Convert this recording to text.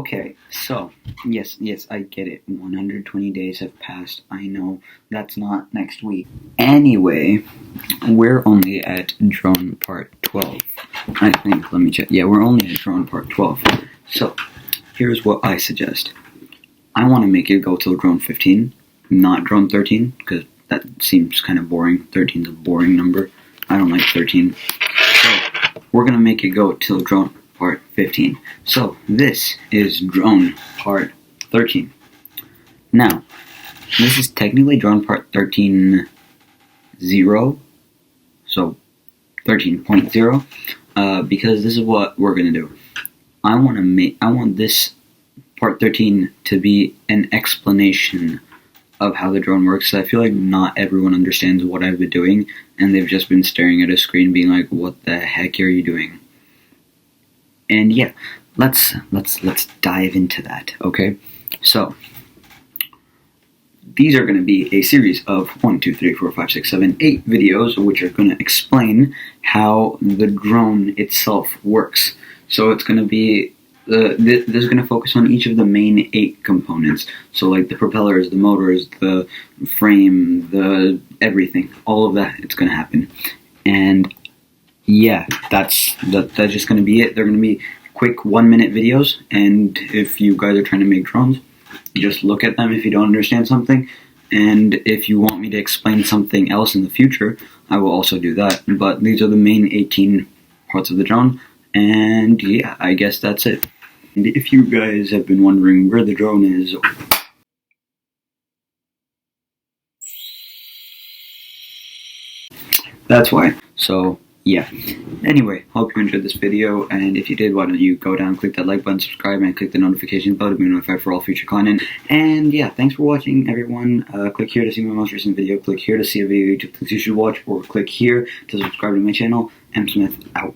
Okay, so, yes, I get it. 120 days have passed. I know that's not next week. Anyway, we're only at drone part 12. I think, let me check. Yeah, we're only at drone part 12. So, here's what I suggest. I want to make it go till drone 15, not drone 13, because that seems kind of boring. 13 is a boring number. I don't like 13. So, we're going to make it go till drone part 15. So, this is drone part 13. Now, this is technically drone part 13.0, so 13.0, because this is what we're going to do. I want this part 13 to be an explanation of how the drone works. So I feel like not everyone understands what I've been doing, and they've just been staring at a screen being like, what the heck are you doing? And yeah, let's dive into that, okay? So, these are going to be a series of 1, 2, 3, 4, 5, 6, 7, 8 videos, which are going to explain how the drone itself works. So it's going to be, this is going to focus on each of the main 8 components. So like the propellers, the motors, the frame, the everything, all of that, it's going to happen. And yeah, that's just going to be it. They're going to be quick 1-minute videos, and if you guys are trying to make drones, just look at them if you don't understand something, and if you want me to explain something else in the future, I will also do that. But these are the main 18 parts of the drone, and yeah, I guess that's it. And if you guys have been wondering where the drone is, that's why. So yeah. Anyway, hope you enjoyed this video, and if you did, why don't you go down, click that like button, subscribe, and click the notification bell to be notified for all future content. And yeah, thanks for watching, everyone. Click here to see my most recent video, click here to see a video YouTube thinks you should watch, or click here to subscribe to my channel. M. Smith, out.